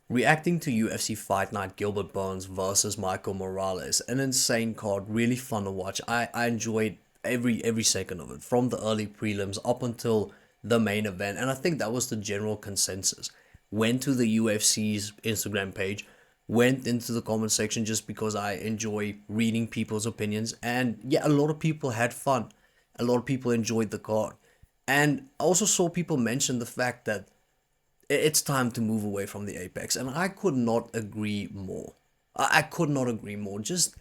Reacting to UFC Fight Night Gilbert Burns versus Michael Morales, an insane card, really fun to watch. I enjoyed every second of it, from the early prelims up until the main event, and I think that was the general consensus. Went to the UFC's Instagram page, went into the comment section just because I enjoy reading people's opinions, and yeah, a lot of people had fun. A lot of people enjoyed the card. And I also saw people mention the fact that it's time to move away from the apex, and I could not agree more. I could not agree more. Just,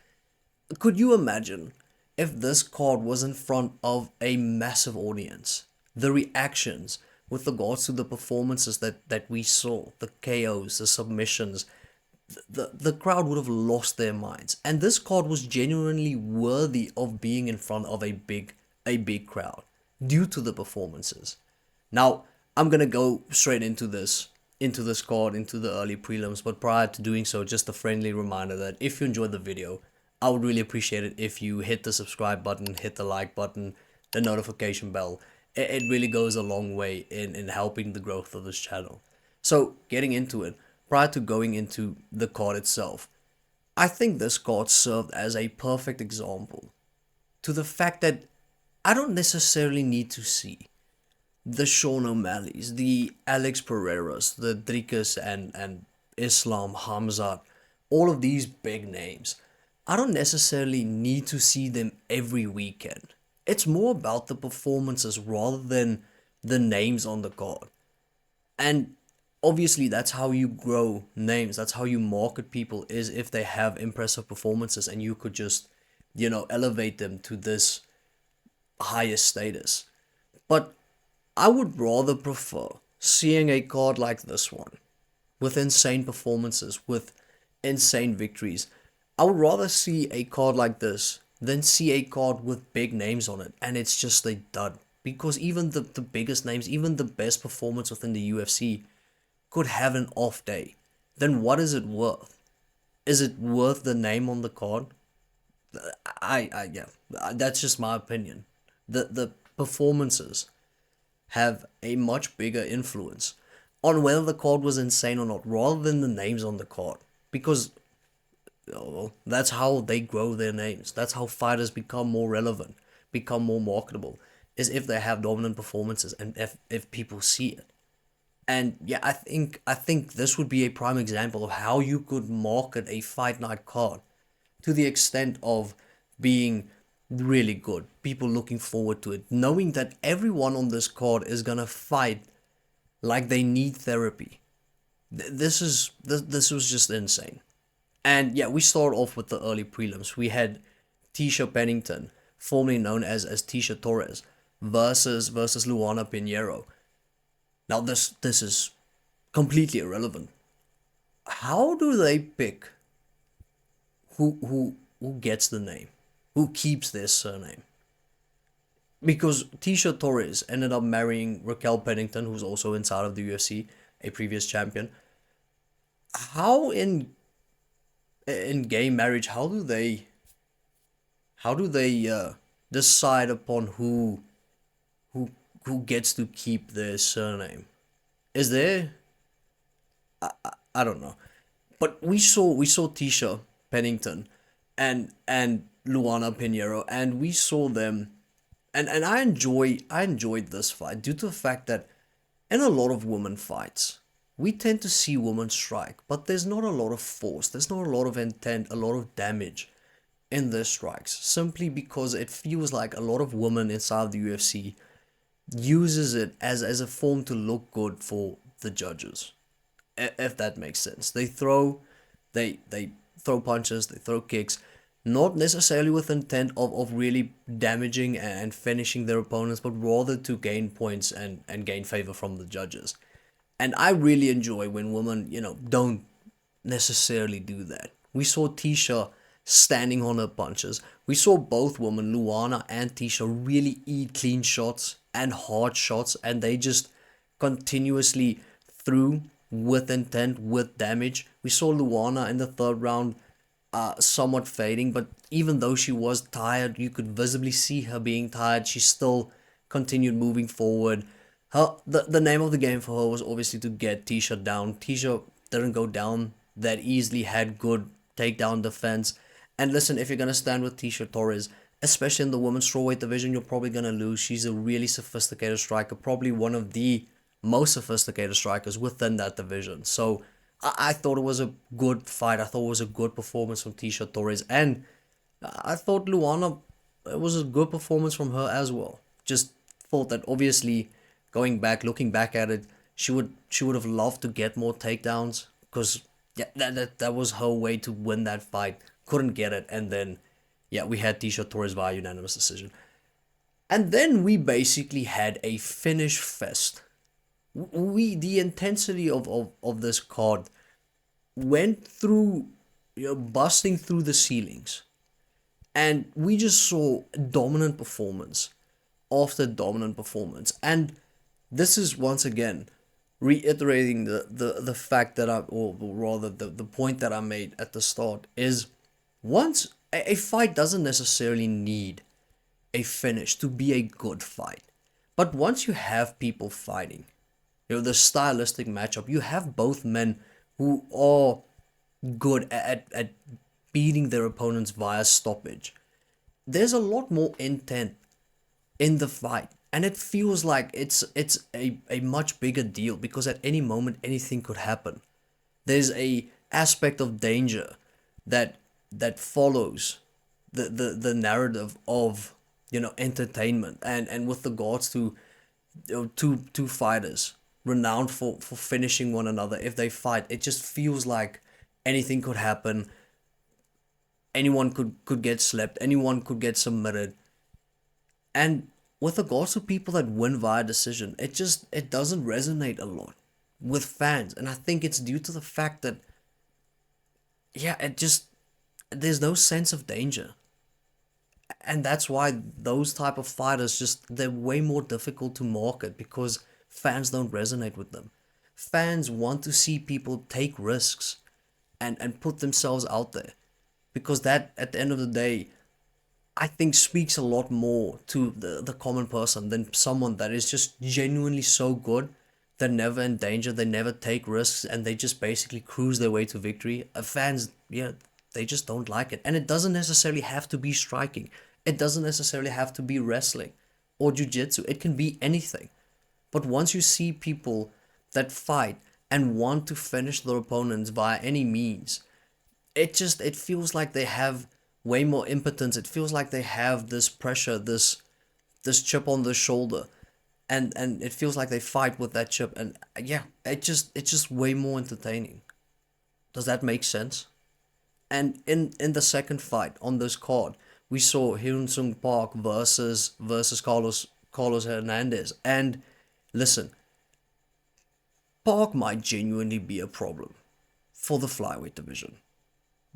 could you imagine if this card was in front of a massive audience? The reactions with regards to the performances that we saw, the KOs, the submissions, the crowd would have lost their minds. And this card was genuinely worthy of being in front of a big crowd due to the performances. Now, I'm gonna go straight into this card, into the early prelims, but prior to doing so, just a friendly reminder that if you enjoyed the video, I would really appreciate it if you hit the subscribe button, hit the like button, the notification bell. It really goes a long way in helping the growth of this channel. So, getting into it, prior to going into the card itself, I think this card served as a perfect example to the fact that I don't necessarily need to see the Sean O'Malley's, the Alex Pereiras, the Drikas and Islam, Hamzat, all of these big names. I don't necessarily need to see them every weekend. It's more about the performances rather than the names on the card. And obviously that's how you grow names. That's how you market people, is if they have impressive performances and you could just, elevate them to this higher status. But I would rather prefer seeing a card like this one, with insane performances, with insane victories. I would rather see a card like this than see a card with big names on it and it's just a dud. Because even the biggest names, even the best performance within the UFC, could have an off day. Then what is it worth? Is it worth the name on the card? Yeah, that's just my opinion. The performances have a much bigger influence on whether the card was insane or not, rather than the names on the card. Because well, that's how they grow their names. That's how fighters become more relevant, become more marketable, is if they have dominant performances and if people see it. And yeah, I think this would be a prime example of how you could market a fight night card to the extent of being really good. People looking forward to it, knowing that everyone on this card is gonna fight like they need therapy. This was just insane. And yeah, we start off with the early prelims. We had Tisha Pennington, formerly known as Tisha Torres, versus Luana Pinheiro. Now this is completely irrelevant. How do they pick who gets the name? Who keeps their surname? Because Tisha Torres ended up marrying Raquel Pennington, who's also inside of the UFC, a previous champion. How in gay marriage, how do they decide upon who who gets to keep their surname? Is there, I don't know. But we saw Tisha Pennington and Luana Pinheiro, and we saw them, and I enjoyed this fight due to the fact that in a lot of women fights, we tend to see women strike, but there's not a lot of force, there's not a lot of intent, a lot of damage in their strikes, simply because it feels like a lot of women inside the UFC uses it as a form to look good for the judges, if that makes sense. They throw punches, they throw kicks, not necessarily with intent of really damaging and finishing their opponents, but rather to gain points and gain favor from the judges. And I really enjoy when women, don't necessarily do that. We saw Tisha standing on her punches. We saw both women, Luana and Tisha, really eat clean shots and hard shots, and they just continuously threw with intent, with damage. We saw Luana in the third round somewhat fading, but even though she was tired, you could visibly see her being tired. She still continued moving forward. The name of the game for her was obviously to get Tisha down. Tisha didn't go down that easily, had good takedown defense. And listen, if you're gonna stand with Tisha Torres, especially in the women's strawweight division, you're probably gonna lose. She's a really sophisticated striker, probably one of the most sophisticated strikers within that division. So I thought it was a good fight. I thought it was a good performance from Tisha Torres, and I thought Luana, it was a good performance from her as well. Just thought that obviously, going back, looking back at it, she would have loved to get more takedowns, because yeah, that was her way to win that fight. Couldn't get it, and then yeah, we had Tisha Torres via unanimous decision. And then we basically had a finish fest. The intensity of this card went through, busting through the ceilings. And we just saw dominant performance after dominant performance. And this is once again reiterating the fact that or rather the point that I made at the start, is once a fight doesn't necessarily need a finish to be a good fight. But once you have people fighting, the stylistic matchup, you have both men who are good at beating their opponents via stoppage. There's a lot more intent in the fight, and it feels like it's a much bigger deal, because at any moment anything could happen. There's a aspect of danger that follows the narrative of entertainment, and with regards to two fighters renowned for finishing one another. If they fight, it just feels like anything could happen. Anyone could get slept, anyone could get submitted. And with regards to people that win via decision, it doesn't resonate a lot with fans. And I think it's due to the fact that, yeah, there's no sense of danger. And that's why those type of fighters, they're way more difficult to market, because fans don't resonate with them. Fans want to see people take risks and put themselves out there, because that, at the end of the day, I think speaks a lot more to the common person than someone that is just genuinely so good. They're never in danger, they never take risks, and they just basically cruise their way to victory. Fans, yeah, they just don't like it. And it doesn't necessarily have to be striking. It doesn't necessarily have to be wrestling or jiu-jitsu. It can be anything. But once you see people that fight and want to finish their opponents via any means, it feels like they have way more impotence. It feels like they have this pressure, this chip on their shoulder, and it feels like they fight with that chip. And yeah, it's just way more entertaining. Does that make sense? And in the second fight on this card, we saw Hyun Sung Park versus Carlos Hernandez. And listen, Park might genuinely be a problem for the flyweight division.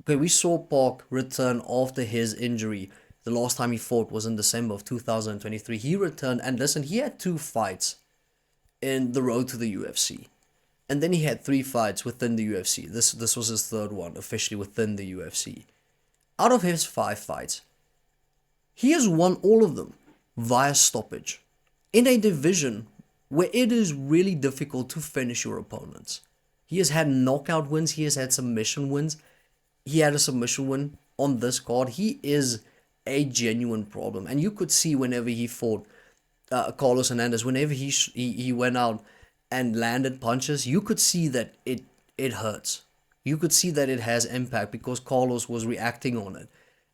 Okay, we saw Park return after his injury. The last time he fought was in December of 2023. He returned, and listen, he had 2 fights in the road to the UFC. And then he had 3 fights within the UFC. This was his 3rd one officially within the UFC. Out of his 5 fights, he has won all of them via stoppage, in a division where it is really difficult to finish your opponents. He has had knockout wins, he has had submission wins. He had a submission win on this card. He is a genuine problem. And you could see whenever he fought Carlos Hernandez, whenever he went out and landed punches, you could see that it hurts. You could see that it has impact, because Carlos was reacting on it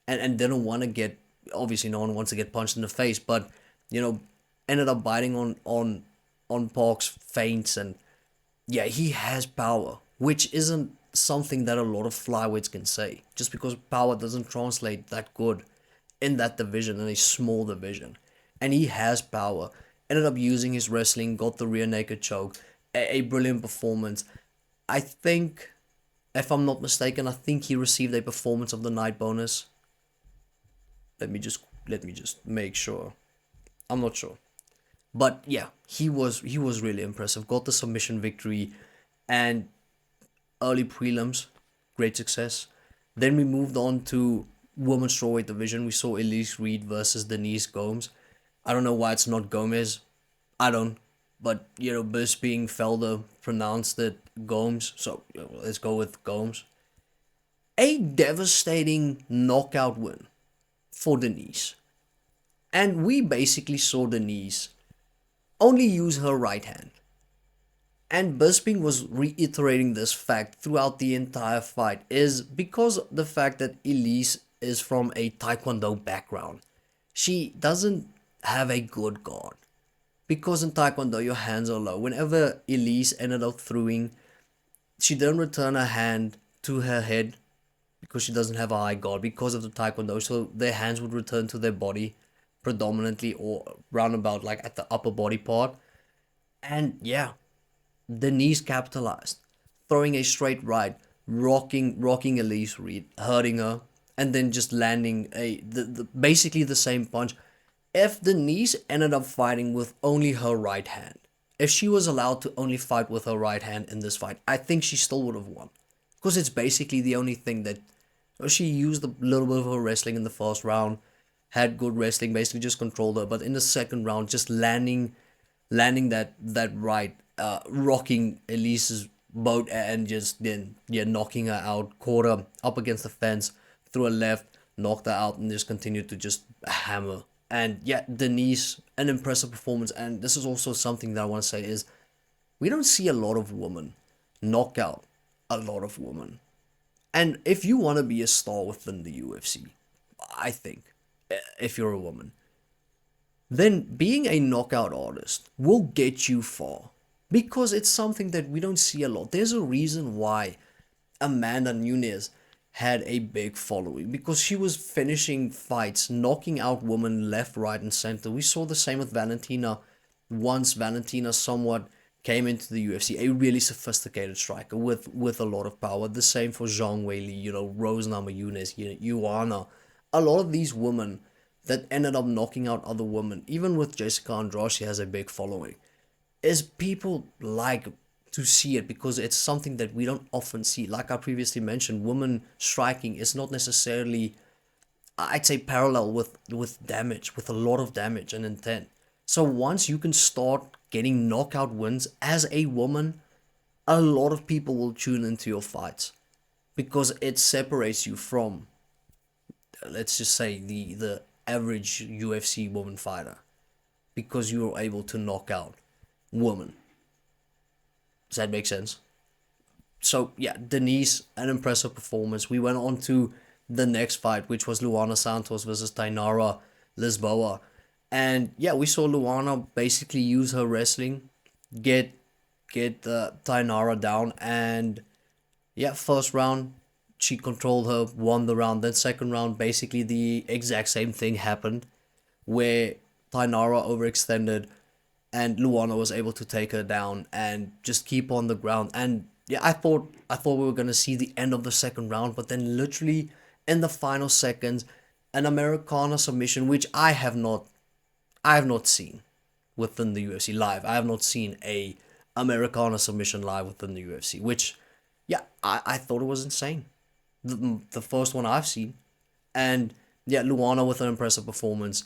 and didn't want to get, obviously no one wants to get punched in the face, but ended up biting on Park's feints. And yeah, he has power, which isn't something that a lot of flyweights can say, just because power doesn't translate that good in that division, in a small division. And he has power. Ended up using his wrestling, got the rear naked choke, a brilliant performance. I think, if I'm not mistaken, I think he received a performance of the night bonus. Let me just make sure. I'm not sure. But yeah, he was really impressive. Got the submission victory, and early prelims, great success. Then we moved on to women's strawweight division. We saw Elise Reed versus Denise Gomes. I don't know why it's not Gomez. I don't. but Bisping Felder pronounced it Gomes, so let's go with Gomes. A devastating knockout win for Denise. And we basically saw Denise only use her right hand. And Bisping was reiterating this fact throughout the entire fight is because the fact that Elise is from a Taekwondo background. She doesn't have a good guard. Because in Taekwondo your hands are low. Whenever Elise ended up throwing, she didn't return her hand to her head because she doesn't have a high guard because of the Taekwondo. So their hands would return to their body predominantly or roundabout like at the upper body part. And yeah, the knees capitalized, throwing a straight right, rocking Elise Reed, hurting her, and then just landing basically the same punch. If Denise ended up fighting with only her right hand, if she was allowed to only fight with her right hand in this fight, I think she still would have won. Because it's basically the only thing that she used a little bit of her wrestling in the first round, had good wrestling, basically just controlled her. But in the second round, just landing that right, rocking Elise's boat and just then knocking her out, caught her up against the fence, threw a left, knocked her out, and just continued to just hammer. And yeah, Denise, an impressive performance. And this is also something that I want to say is we don't see a lot of women knock out a lot of women. And if you want to be a star within the UFC, I think, if you're a woman, then being a knockout artist will get you far because it's something that we don't see a lot. There's a reason why Amanda Nunes had a big following because she was finishing fights, knocking out women left, right, and center. We saw the same with Valentina once Valentina somewhat came into the UFC, a really sophisticated striker with a lot of power. The same for Zhang Weili, Rose Namajunas, Ioana. A lot of these women that ended up knocking out other women, even with Jessica Andrade, she has a big following, is people like to see it because it's something that we don't often see. Like I previously mentioned, women striking is not necessarily, I'd say, parallel with damage, with a lot of damage and intent. So once you can start getting knockout wins as a woman, a lot of people will tune into your fights because it separates you from, let's just say, the average UFC woman fighter because you are able to knock out women. Does that make sense? So yeah, Denise, an impressive performance. We went on to the next fight, which was Luana Santos versus Tainara Lisboa. And yeah, we saw Luana basically use her wrestling, get Tainara down, and yeah, first round she controlled her, won the round. Then second round, basically the exact same thing happened, where Tainara overextended, and Luana was able to take her down and just keep on the ground. And yeah, I thought we were gonna see the end of the second round, but then literally in the final seconds, an Americana submission, which I have not seen within the UFC live. I have not seen a Americana submission live within the UFC, which yeah, I thought it was insane. The first one I've seen. And yeah, Luana with an impressive performance,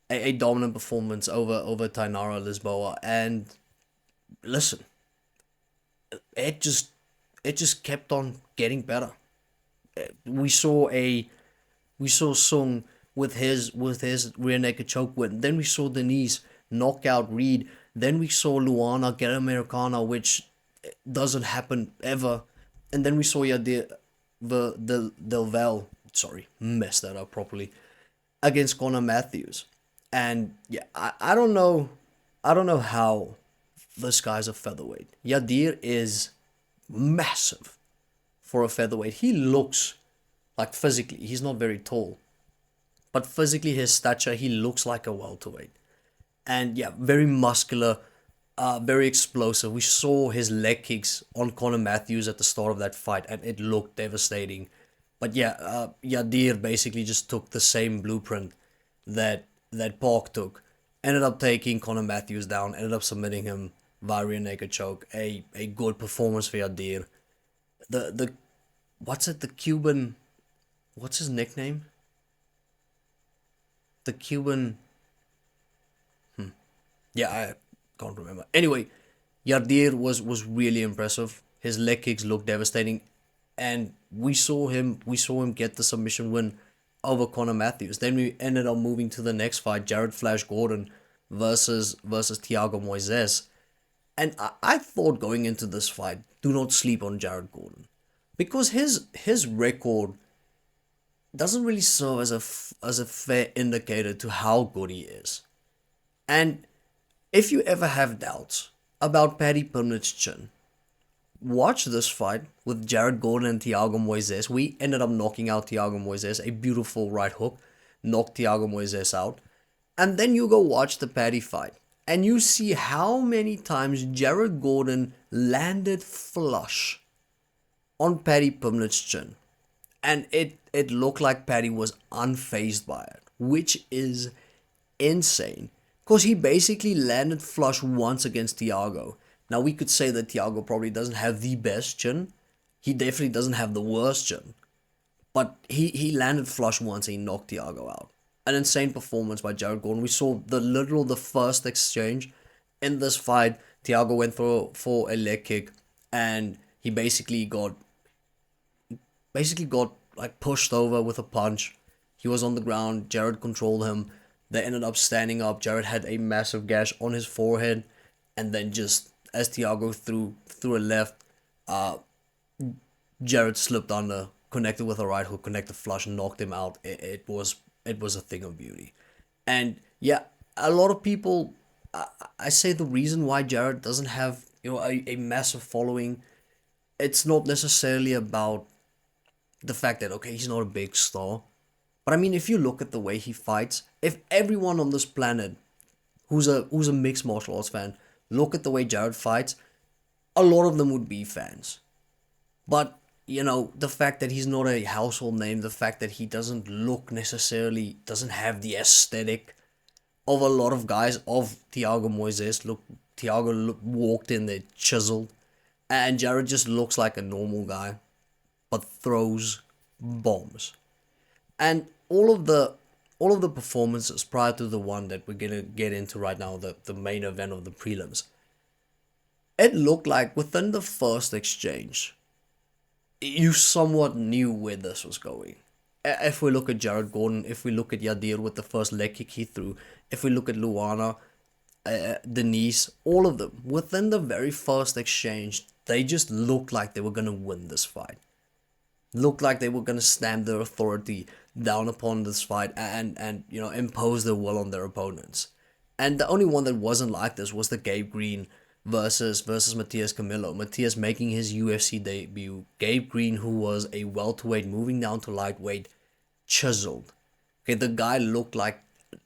a dominant performance over Tainara Lisboa. And listen, it just it just kept on getting better. We saw Sung with his rear naked choke win. Then we saw Denise knock out Reed. Then we saw Luana get Americana, which doesn't happen ever. And then we saw the Delval, sorry, messed that up properly, against Conor Matthews. And yeah, I don't know how this guy's a featherweight. Yadir is massive for a featherweight. He looks like physically, he's not very tall, but physically his stature, he looks like a welterweight. And yeah, very muscular, very explosive. We saw his leg kicks on Conor Matthews at the start of that fight, and it looked devastating. But yeah, Yadir basically just took the same blueprint that Park took. Ended up taking Conor Matthews down. Ended up submitting him via rear naked choke. A good performance for Yadir. The what's it? The Cuban. What's his nickname? The Cuban. Yeah, I can't remember. Anyway, Yardir was really impressive. His leg kicks looked devastating, and we saw him get the submission win over Conor Matthews. Then we ended up moving to the next fight, Jared Flash Gordon versus Thiago Moises. And I thought going into this fight, do not sleep on Jared Gordon, because his record doesn't really serve as a fair indicator to how good he is. And if you ever have doubts about Paddy Pimblett's chin, watch this fight with Jared Gordon and Thiago Moises. We ended up knocking out Thiago Moises, a beautiful right hook, knocked Thiago Moises out. And then you go watch the Paddy fight, and you see how many times Jared Gordon landed flush on Paddy Pimblett's chin. And it looked like Paddy was unfazed by it, which is insane. Because he basically landed flush once against Thiago. Now, we could say that Thiago probably doesn't have the best chin. He definitely doesn't have the worst chin. But he landed flush once and he knocked Thiago out. An insane performance by Jared Gordon. We saw the first exchange in this fight. Thiago went for a leg kick, and he basically got like pushed over with a punch. He was on the ground. Jared controlled him. They ended up standing up. Jared had a massive gash on his forehead, and then just as Thiago threw a left, Jared slipped under, connected with a right hook, connected flush, and knocked him out. It was a thing of beauty. And yeah, a lot of people, I say the reason why Jared doesn't have a massive following, it's not necessarily about the fact that, okay, he's not a big star. But I mean, if you look at the way he fights, if everyone on this planet who's a mixed martial arts fan look at the way Jared fights, a lot of them would be fans. But the fact that he's not a household name, the fact that he doesn't have the aesthetic of a lot of guys, of Thiago Moises. Look, Thiago walked in there chiseled, and Jared just looks like a normal guy, but throws bombs. And all of the performances prior to the one that we're gonna get into right now, the main event of the prelims, it looked like within the first exchange, you somewhat knew where this was going. If we look at Jared Gordon, if we look at Yadir with the first leg kick he threw, if we look at Luana, Denise, all of them, within the very first exchange, they just looked like they were gonna win this fight. Looked like they were gonna stamp their authority down upon this fight and impose their will on their opponents. And the only one that wasn't like this was the Gabe Green versus Matias Camillo. Matias making his UFC debut. Gabe Green, who was a welterweight, moving down to lightweight, chiseled. Okay, the guy looked like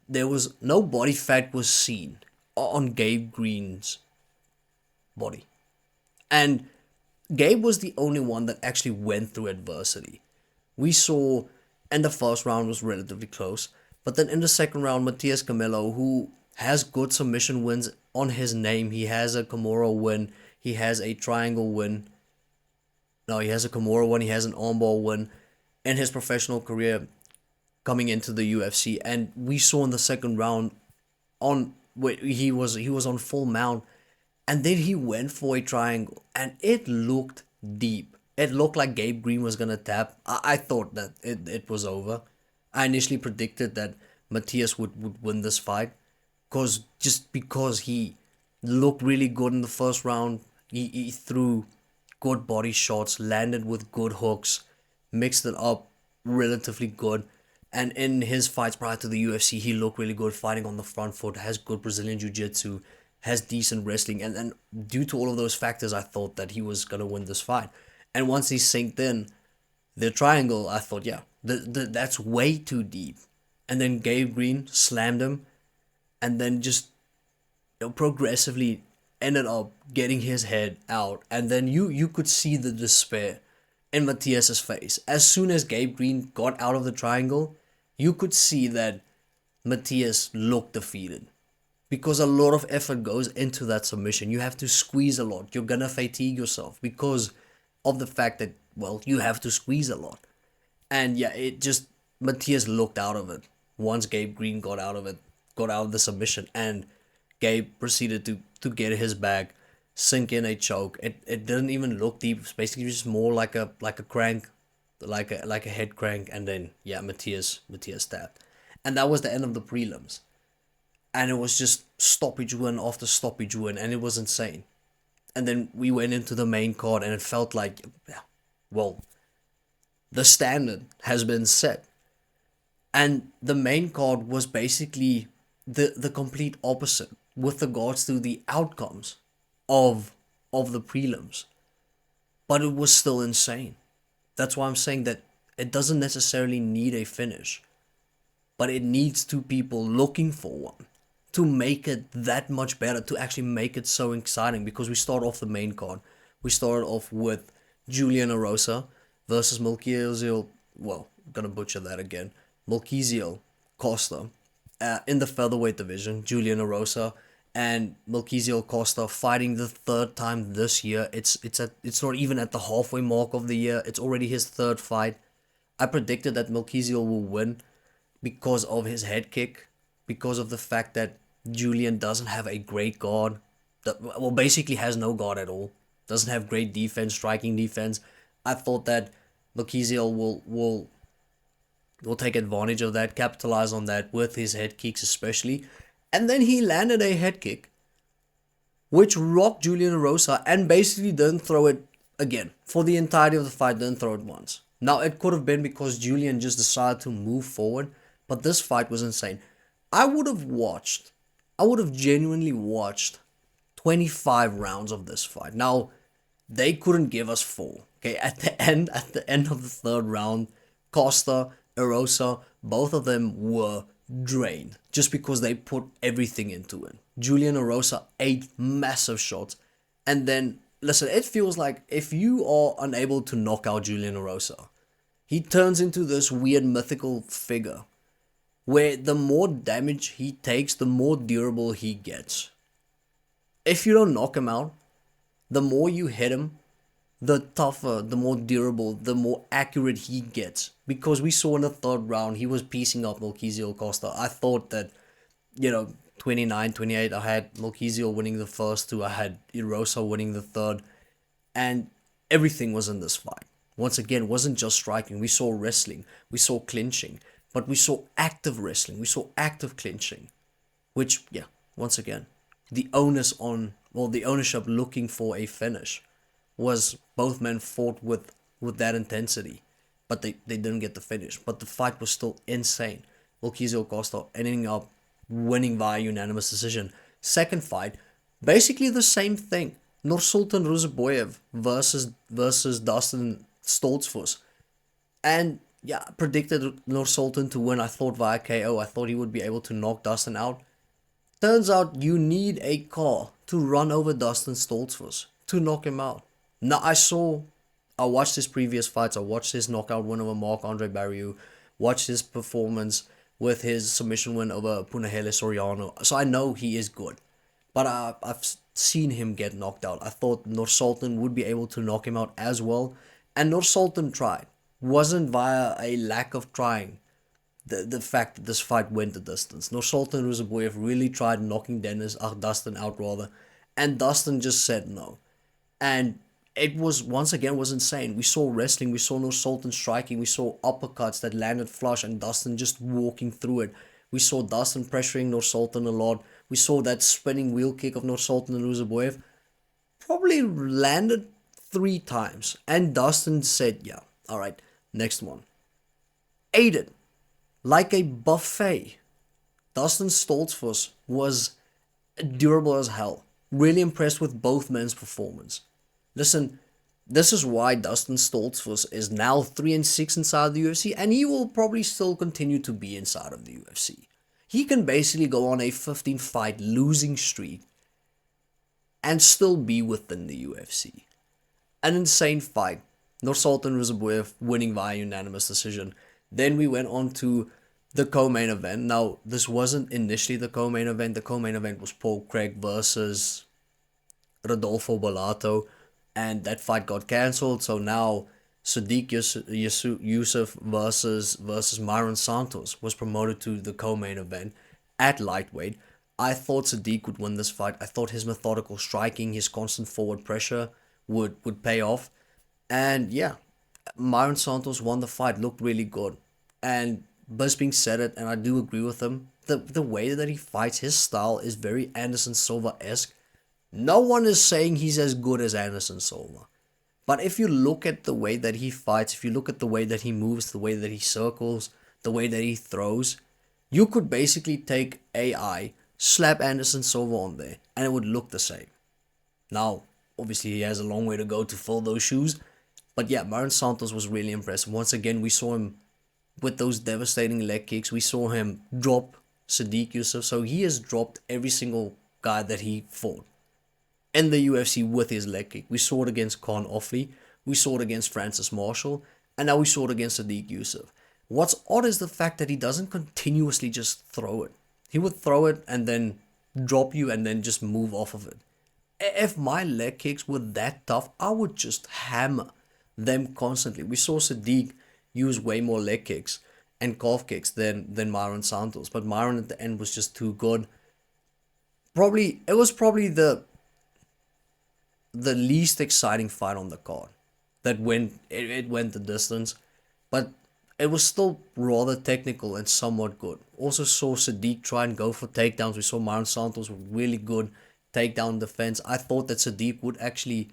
there was no body fat was seen on Gabe Green's body. And Gabe was the only one that actually went through adversity. We saw, and the first round was relatively close, but then in the second round, Matias Camillo, who has good submission wins on his name, he has a Kimura win, he has a triangle win, no, he has a Kimura win, he has an armbar win in his professional career coming into the UFC, and we saw in the second round he was on full mount. And then he went for a triangle, and it looked deep. It looked like Gabe Green was going to tap. I thought that it was over. I initially predicted that Matias would win this fight, because he looked really good in the first round. He threw good body shots, landed with good hooks, mixed it up relatively good. And in his fights prior to the UFC, he looked really good, fighting on the front foot, has good Brazilian Jiu-Jitsu, has decent wrestling, and due to all of those factors, I thought that he was going to win this fight. And once he synced in the triangle, I thought, yeah, that's way too deep. And then Gabe Green slammed him, and then just progressively ended up getting his head out. And then you could see the despair in Matias's face. As soon as Gabe Green got out of the triangle, you could see that Matias looked defeated. Because a lot of effort goes into that submission. You have to squeeze a lot. You're gonna fatigue yourself because of the fact that, well, you have to squeeze a lot. And yeah, Matias looked out of it once Gabe Green got out of the submission. And Gabe proceeded to get his bag, sink in a choke. It didn't even look deep. It's basically just more like a crank, like a head crank, and then yeah, Matthias tapped, and that was the end of the prelims. And it was just stoppage win after stoppage win, and it was insane. And then we went into the main card, and it felt like, well, the standard has been set. And the main card was basically the complete opposite with regards to the outcomes of the prelims. But it was still insane. That's why I'm saying that it doesn't necessarily need a finish, but it needs two people looking for one to make it that much better, to actually make it so exciting. Because we start off the main card. We started off with Julian Erosa versus Mulkizio. Well, I'm gonna butcher that again. Mulkizio Costa. In the featherweight division, Julian Erosa and Mulkizio Costa fighting the third time this year. It's not even at the halfway mark of the year. It's already his third fight. I predicted that Mulkizio will win because of his head kick, because of the fact that Julian doesn't have a great guard. Well, basically has no guard at all. Doesn't have great defense, striking defense. I thought that Mulkizio will take advantage of that, capitalize on that with his head kicks especially. And then he landed a head kick, which rocked Julian Erosa and basically didn't throw it again. For the entirety of the fight, didn't throw it once. Now, it could have been because Julian just decided to move forward, but this fight was insane. I would have genuinely watched 25 rounds of this fight. Now, they couldn't give us full. Okay, at the end of the third round, Costa, Erosa, both of them were drained just because they put everything into it. Julian Erosa ate massive shots, and then listen, it feels like if you are unable to knock out Julian Erosa, he turns into this weird mythical figure where the more damage he takes, the more durable he gets. If you don't knock him out, the more you hit him, the tougher, the more durable, the more accurate he gets. Because we saw in the third round, he was piecing up Mulkizio Costa. I thought that, 29, 28, I had Mulkizio winning the first two, I had Erosa winning the third, and everything was in this fight. Once again, it wasn't just striking. We saw wrestling, we saw clinching, but we saw active wrestling, we saw active clinching, which, yeah, once again, the ownership looking for a finish was both men fought with that intensity, but they didn't get the finish. But the fight was still insane. Mulkizio Costa ending up winning via unanimous decision. Second fight, basically the same thing. Nursultan Ruziboev versus Dustin Stoltzfus. And yeah, predicted Nursultan to win. I thought via KO. I thought he would be able to knock Dustin out. Turns out you need a car to run over Dustin Stoltzfus to knock him out. Now I watched his previous fights. I watched his knockout win over Marc-Andre Barriou. Watched his performance with his submission win over Punahele Soriano. So I know he is good. But I've seen him get knocked out. I thought Nursultan would be able to knock him out as well. And Nursultan tried. Wasn't via a lack of trying. The fact that this fight went the distance. Nursultan Ruziboev really tried knocking Dustin out rather. And Dustin just said no. And it was, once again, was insane. We saw wrestling, we saw Nursultan striking, we saw uppercuts that landed flush and Dustin just walking through it. We saw Dustin pressuring Nursultan a lot. We saw that spinning wheel kick of Nursultan and Ruziboev probably landed 3 times. And Dustin said, yeah, alright, next one. Ate it like a buffet. Dustin Stoltzfus was durable as hell. Really impressed with both men's performance. Listen, this is why Dustin Stoltzfus is now 3-6 inside the UFC, and he will probably still continue to be inside of the UFC. He can basically go on a 15-fight losing streak and still be within the UFC. An insane fight. Nursultan Ruziboev winning via unanimous decision. Then we went on to the co-main event. Now, this wasn't initially the co-main event. The co-main event was Paul Craig versus Rodolfo Bellato. And that fight got cancelled, so now Sadiq Yusuff versus Myron Santos was promoted to the co-main event at lightweight. I thought Sadiq would win this fight. I thought his methodical striking, his constant forward pressure would pay off. And yeah, Myron Santos won the fight, looked really good. And Bisping said it, and I do agree with him. The way that he fights, his style is very Anderson Silva esque. No one is saying he's as good as Anderson Silva. But if you look at the way that he fights, if you look at the way that he moves, the way that he circles, the way that he throws, you could basically take AI, slap Anderson Silva on there, and it would look the same. Now, obviously, he has a long way to go to fill those shoes. But yeah, Myron Santos was really impressive. Once again, we saw him with those devastating leg kicks. We saw him drop Sadiq Yusuff. So he has dropped every single guy that he fought in the UFC with his leg kick. We saw it against Khan Offley. We saw it against Francis Marshall. And now we saw it against Sadiq Yusuff. What's odd is the fact that he doesn't continuously just throw it. He would throw it and then drop you and then just move off of it. If my leg kicks were that tough, I would just hammer them constantly. We saw Sadiq use way more leg kicks and calf kicks than Myron Santos, but Myron at the end was just too good. It was probably the least exciting fight on the card. It went the distance, but it was still rather technical and somewhat good. Also saw Sadiq try and go for takedowns. We saw Myron Santos with really good takedown defense. I thought that Sadiq would actually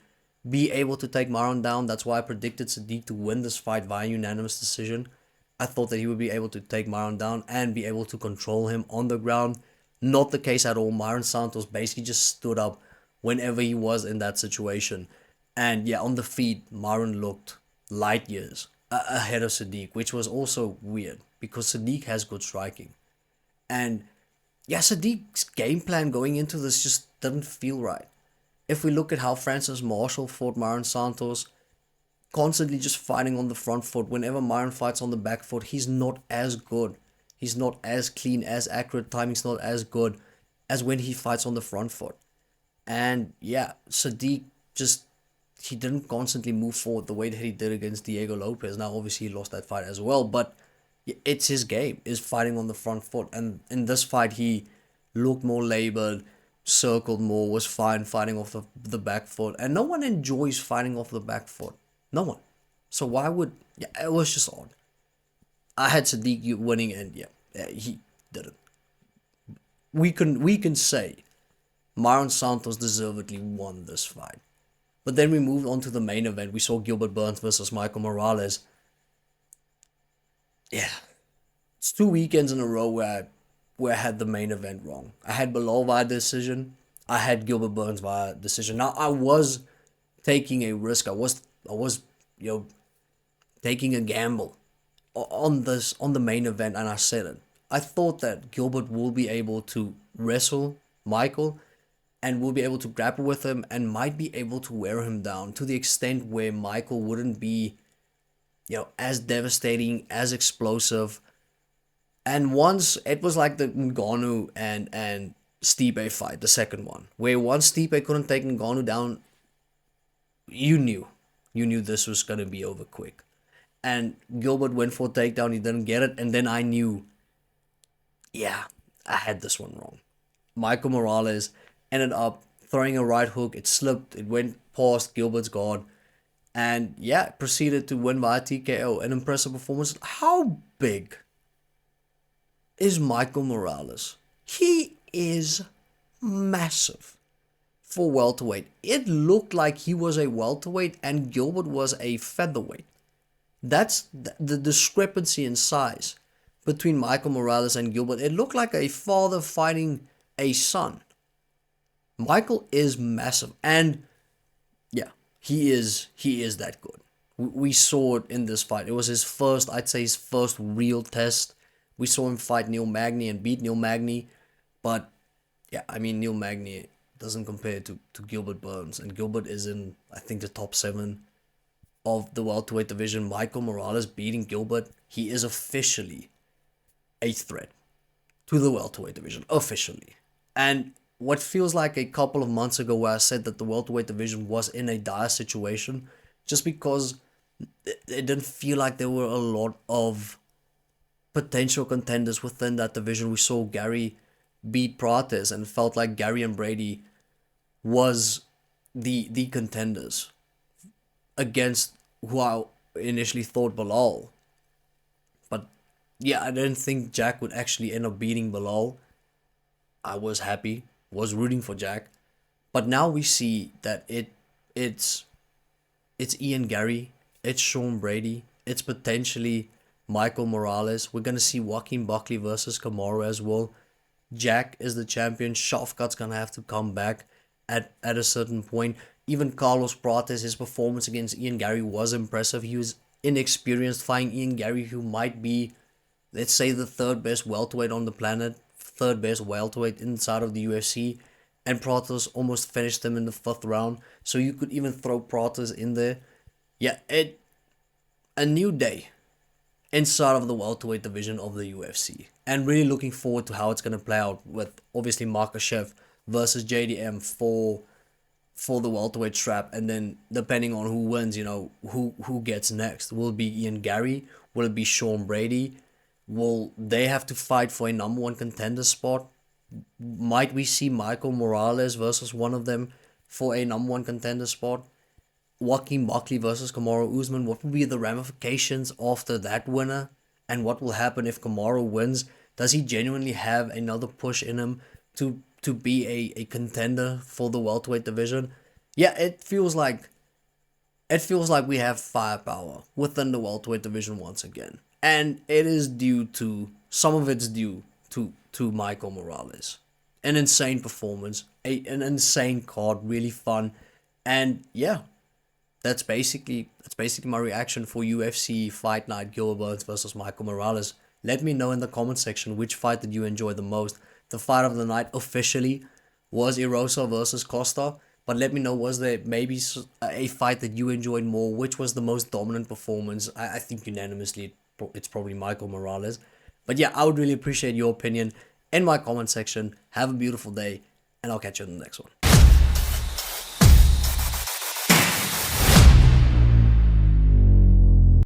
be able to take Myron down. That's why I predicted Sadiq to win this fight via unanimous decision. I thought that he would be able to take Myron down and be able to control him on the ground. Not the case at all. Myron Santos basically just stood up whenever he was in that situation. And yeah, on the feet, Myron looked light years ahead of Sadiq, which was also weird because Sadiq has good striking. And yeah, Sadiq's game plan going into this just didn't feel right. If we look at how Francis Marshall fought Myron Santos, constantly just fighting on the front foot. Whenever Myron fights on the back foot, he's not as good. He's not as clean, as accurate. Timing's not as good as when he fights on the front foot. And yeah, Sadiq just he didn't constantly move forward the way that he did against Diego Lopez. Now, obviously, he lost that fight as well, but it's his game, is fighting on the front foot. And in this fight, he looked more labored, circled more, was fine fighting off the back foot. And no one enjoys fighting off the back foot. No one. So why would... Yeah, it was just odd. I had Sadiq winning, and yeah, he didn't. We can say Myron Santos deservedly won this fight. But then we moved on to the main event. We saw Gilbert Burns versus Michael Morales. Yeah, it's 2 weekends in a row where I had the main event wrong. I had Bilal via decision. I had Gilbert Burns via decision. Now I was taking a risk. I was taking a gamble on the main event, and I said it. I thought that Gilbert will be able to wrestle Michael and will be able to grapple with him and might be able to wear him down to the extent where Michael wouldn't be, as devastating, as explosive. And once it was like the Ngannou and Stipe fight, the second one, where once Stipe couldn't take Ngannou down, you knew this was gonna be over quick. And Gilbert went for a takedown, he didn't get it, and then I knew, yeah, I had this one wrong. Michael Morales ended up throwing a right hook. It slipped. It went past Gilbert's guard. And yeah, proceeded to win via TKO. An impressive performance. How big is Michael Morales? He is massive for welterweight. It looked like he was a welterweight and Gilbert was a featherweight. That's the discrepancy in size between Michael Morales and Gilbert. It looked like a father fighting a son. Michael is massive, and yeah, he is that good. We saw it in this fight. It was his first, I'd say his first real test. We saw him fight Neil Magny and beat Neil Magny, but yeah, I mean Neil Magny doesn't compare to Gilbert Burns, and Gilbert is in, I think, the top 7 of the welterweight division. Michael Morales beating Gilbert, he is officially a threat to the welterweight division, officially. And what feels like a couple of months ago where I said that the welterweight division was in a dire situation, just because it didn't feel like there were a lot of potential contenders within that division. We saw Gary beat Prates and felt like Gary and Brady was the contenders against who I initially thought Bilal. But yeah, I didn't think Jack would actually end up beating Bilal. I was happy, was rooting for Jack. But now we see that it's it's Ian Gary, it's Sean Brady, it's potentially Michael Morales. We're gonna see Joaquin Buckley versus Kamaru as well. Jack is the champion. Shafkat's gonna have to come back at a certain point. Even Carlos Prates, his performance against Ian Gary was impressive. He was inexperienced fighting Ian Gary, who might be, let's say, the third best welterweight on the planet, third best welterweight inside of the UFC, and Prates almost finished him in the fifth round. So you could even throw Prates in there. Yeah, a new day inside of the welterweight division of the UFC, and really looking forward to how it's gonna play out with obviously Makhachev versus JDM for the welterweight strap, and then depending on who wins, who gets next. Will it be Ian Gary? Will it be Sean Brady? Will they have to fight for a number one contender spot? Might we see Michael Morales versus one of them for a number one contender spot? Joaquin Buckley versus Kamaru Usman. What will be the ramifications after that winner? And what will happen if Kamaru wins? Does he genuinely have another push in him to be a contender for the welterweight division? Yeah, it feels like we have firepower within the welterweight division once again. And it is due to, some of it's due to Michael Morales. An insane performance, an insane card, really fun. And yeah, that's basically my reaction for UFC Fight Night Gilbert versus Michael Morales. Let me know in the comment section which fight did you enjoy the most. The fight of the night officially was Erosa versus Costa, but let me know, was there maybe a fight that you enjoyed more? Which was the most dominant performance? I think unanimously it's probably Michael Morales. But yeah, I would really appreciate your opinion in my comment section. Have a beautiful day, and I'll catch you in the next one.